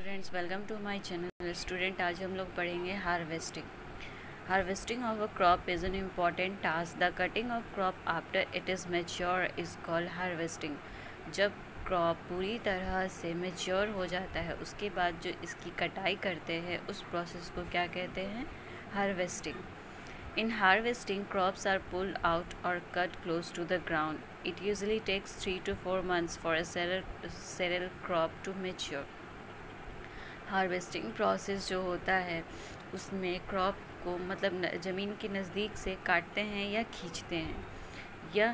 Students, welcome to my channel. Student, आज हम लोग पढ़ेंगे harvesting. Harvesting of a crop is an important task. The cutting of crop after it is mature is called harvesting. जब crop पूरी तरह से mature हो जाता है उसके बाद जो इसकी कटाई करते हैं उस प्रोसेस को क्या कहते हैं? Harvesting. In harvesting, crops are pulled out or cut close to the ground. It usually takes 3 to 4 months for a cereal crop to mature. Harvesting process जो होता है उसमें क्रॉप को मतलब ज़मीन के नज़दीक से काटते हैं या खींचते हैं या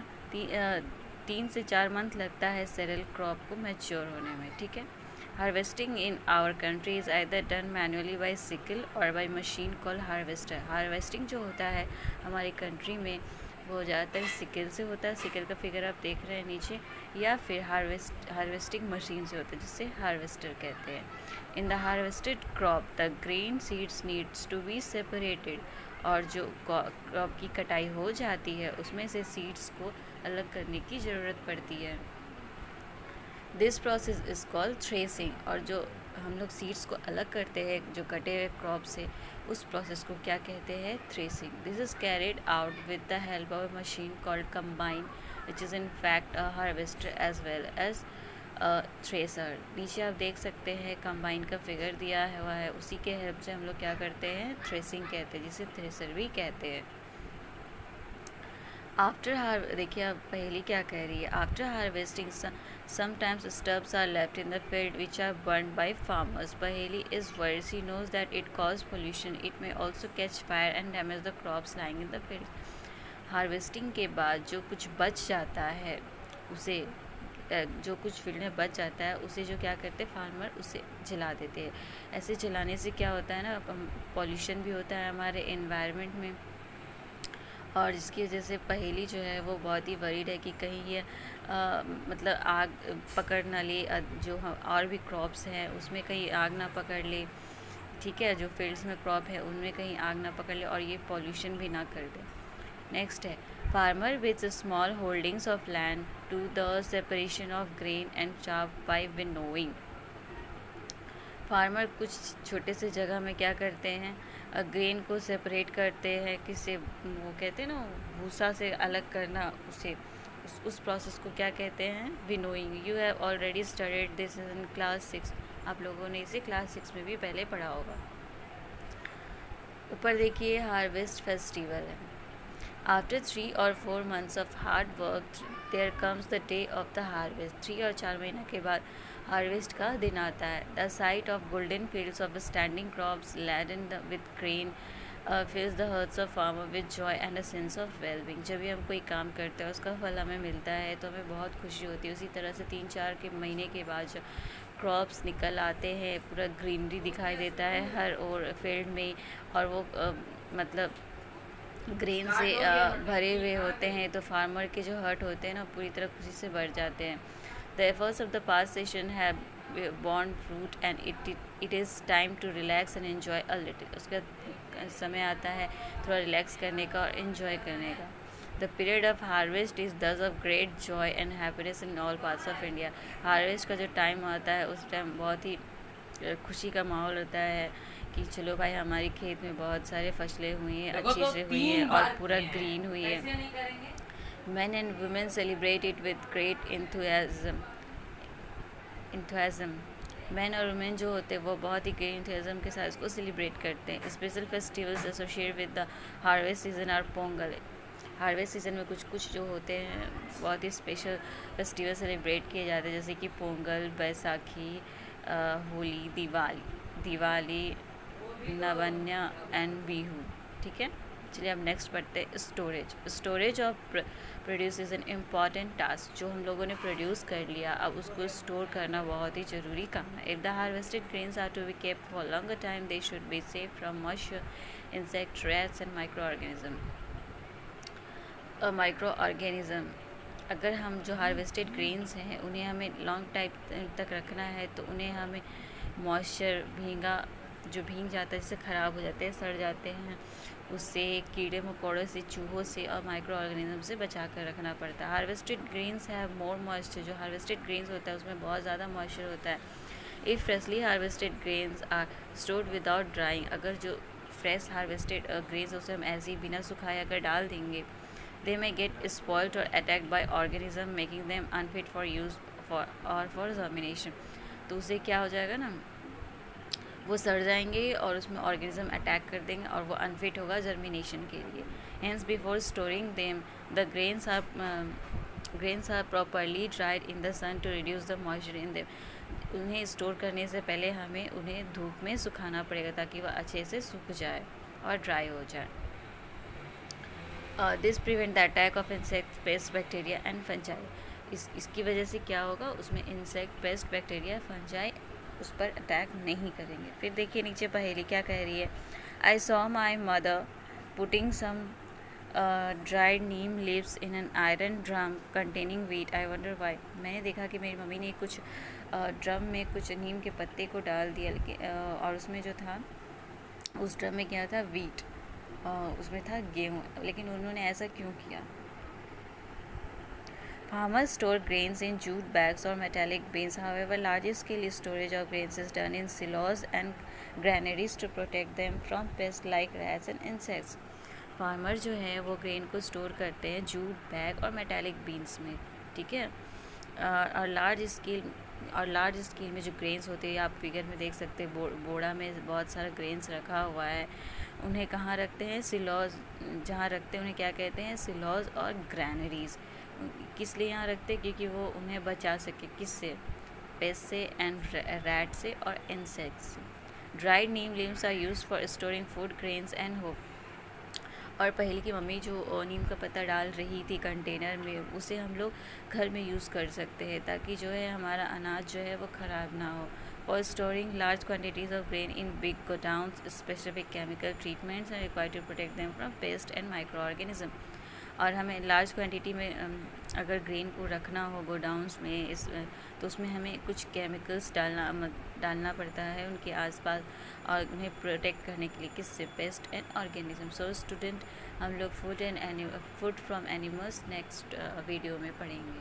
3 से 4 मंथ लगता है सेरेल क्रॉप को मैच्योर होने में। ठीक है। Harvesting in our country is either done manually by sickle और by machine call harvester. Harvesting जो होता है हमारी कंट्री में वो ज़्यादातर सिकल से होता है। सिकल का फिगर आप देख रहे हैं नीचे, या फिर हार्वेस्टिंग मशीन से होता है जिससे हार्वेस्टर कहते हैं। In the harvested crop the grain seeds needs to be separated. और जो क्रॉप की कटाई हो जाती है उसमें से सीड्स को अलग करने की ज़रूरत पड़ती है। This process is called threshing. और जो हम लोग सीड्स को अलग करते हैं जो कटे हुए क्रॉप से, उस प्रोसेस को क्या कहते हैं? Threshing. This is carried out with the help of a machine called combine which is in fact a harvester as well as thresher. नीचे आप देख सकते हैं कंबाइन का फिगर दिया हुआ है, उसी के हेल्प से हम लोग क्या करते हैं? थ्रेसिंग कहते हैं, जिसे थ्रेसर भी कहते हैं। देखिए अब पहली क्या कह रही है? After harvesting sometimes stubs are left in the field which are burn by farmers. Paheli is word she knows that it cause pollution. It may also catch fire and damage the crops lying in the field. Harvesting के बाद जो कुछ बच जाता है उसे जो कुछ फील्ड में बच जाता है उसे जो क्या करते हैं फार्मर, उसे जला देते हैं। ऐसे जलाने से क्या होता है ना, पॉल्यूशन भी होता है हमारे एनवायरनमेंट में। और इसकी वजह से पहेली जो है वो बहुत ही वरीड है कि कहीं ये मतलब आग पकड़ ना ले, जो और भी क्रॉप्स हैं उसमें कहीं आग ना पकड़ ले। ठीक है, जो फील्ड्स में क्रॉप है उनमें कहीं आग ना पकड़ ले और ये पॉल्यूशन भी ना कर दे। नेक्स्ट है farmer with small holdings of land to the separation of grain and chaff by winnowing. Farmer कुछ छोटे से जगह में क्या करते हैं? ग्रेन को सेपरेट करते हैं। किससे? वो कहते हैं ना, भूसा से अलग करना, उसे उस प्रोसेस को क्या कहते हैं? Winnowing. You have already studied this in class 6। आप लोगों ने इसे क्लास 6 में भी पहले पढ़ा होगा। ऊपर देखिए हार्वेस्ट फेस्टिवल है। After 3 or 4 months of hard work there comes the day of the harvest। 3 और 4 महीने के बाद हार्वेस्ट का दिन आता है। The site of golden fields of standing crops laden with grain fills the hearts of farmer with joy and a sense of well-being। जब भी हम कोई काम करते हैं उसका फल हमें मिलता है तो हमें बहुत खुशी होती है। उसी तरह से 3-4 के महीने के बाद जब क्रॉप्स निकल आते हैं, पूरा ग्रीनरी दिखाई देता है हर और फील्ड में, और वो मतलब ग्रेन से भरे हुए होते हैं, तो फार्मर के जो हर्ट होते हैं ना पूरी तरह खुशी से भर जाते हैं। The efforts of the past session have borne fruit and it is time to relax and enjoy a little। उसका समय आता है थोड़ा रिलैक्स करने का और इन्जॉय करने का। The period of harvest is thus of great joy and happiness in all parts of India. Harvest का जो टाइम आता है उस टाइम बहुत ही खुशी का माहौल होता है कि चलो भाई हमारी खेत में बहुत सारे फसलें हुई हैं, अच्छी से हुई हैं और पूरा ग्रीन हुई है। Man and women celebrate it with great enthusiasm. Man और वुमेन जो होते हैं वो बहुत ही ग्रेट इंथुजियाज्म के साथ इसको सेलिब्रेट करते हैं। Special festivals associated with the harvest season और पोंगल। हार्वेस्ट सीज़न में कुछ जो होते हैं बहुत ही स्पेशल फेस्टिवल सेलिब्रेट किए जाते हैं, जैसे कि पोंगल, बैसाखी, होली, दिवाली, नवन्या एंड बिहू। ठीक है, चलिए अब नेक्स्ट पढ़ते हैं storage of produce is an important task. जो हम लोगों ने प्रोड्यूस कर लिया अब उसको स्टोर करना बहुत ही ज़रूरी काम है। If the harvested grains are to be kept for longer time they should be safe from moisture, insect, rats and micro organism. अगर हम जो हार्वेस्टेड ग्रेन्स हैं उन्हें हमें लॉन्ग टाइम तक रखना है तो उन्हें हमें मॉइस्चर भीग जाता है, जिससे ख़राब हो जाते हैं, सड़ जाते हैं, उससे कीड़े मकोड़ों से, चूहों से और माइक्रो ऑर्गेनिज्म से बचा कर रखना पड़ता है। Harvested grains have more moisture. जो हार्वेस्टेड ग्रेन्स होता है उसमें बहुत ज़्यादा मॉइस्चर होता है। If freshly harvested grains are stored without drying, अगर जो फ्रेश हार्वेस्टेड ग्रेन्स उसे हम ऐसे ही बिना सुखाए अगर डाल देंगे, दे may get spoiled or attacked by organism making them unfit for use for germination। तो उससे क्या हो जाएगा ना, वो सड़ जाएंगे और उसमें ऑर्गेनिज्म अटैक कर देंगे और वो अनफिट होगा जर्मिनेशन के लिए। Hence before storing them the grains are properly dried in the sun to reduce the moisture in them. उन्हें स्टोर करने से पहले हमें उन्हें धूप में सुखाना पड़ेगा ताकि वह अच्छे से सूख जाए और ड्राई हो जाए। This prevent the attack of insect, paste, bacteria and fungi. इसकी वजह से क्या होगा, उसमें इंसेक्ट, पेस्ट, बैक्टीरिया, फंजाई उस पर अटैक नहीं करेंगे। फिर देखिए नीचे पहेली क्या कह रही है। I saw my mother putting some dried neem leaves in an iron drum containing wheat, I wonder why. मैंने देखा कि मेरी मम्मी ने कुछ ड्रम में कुछ नीम के पत्ते को डाल दिया, लेकिन और उसमें जो था, उस ड्रम में क्या था, वीट, उसमें था गेहूँ, लेकिन उन्होंने ऐसा क्यों किया। Farmers store grains in jute bags or metallic bins. However, large scale storage of grains is done in silos and granaries to protect them from pests like rats and insects. Farmer जो है वो grain को store करते हैं jute bag और metallic beans में, ठीक है। और लार्ज स्केल में जो ग्रेन्स होते हैं, आप फिगर में देख सकते हैं, बोड़ा में बहुत सारा ग्रेन्स रखा हुआ है। उन्हें कहाँ रखते हैं, सिलॉज, जहाँ रखते हैं उन्हें क्या कहते हैं, सिलॉज और ग्रैनरीज। किस लिए यहाँ रखते हैं, क्योंकि वो उन्हें बचा सके, किससे, पेस्ट से एंड रैट से और इंसेक्ट से। Dried neem leaves are used for storing food, grains and home. और पहले की मम्मी जो नीम का पत्ता डाल रही थी कंटेनर में, उसे हम लोग घर में यूज़ कर सकते हैं ताकि जो है हमारा अनाज जो है वो ख़राब ना हो। For storing large quantities of grain in big godowns, specific chemical treatments are required to protect them from pest and micro organism. और हमें लार्ज क्वांटिटी में अगर ग्रेन को रखना हो गोडाउन्स में, तो उसमें हमें कुछ केमिकल्स डालना पड़ता है उनके आसपास, और उन्हें प्रोटेक्ट करने के लिए, किससे, paste and organism. So student, हम लोग food from animals next video में पढ़ेंगे।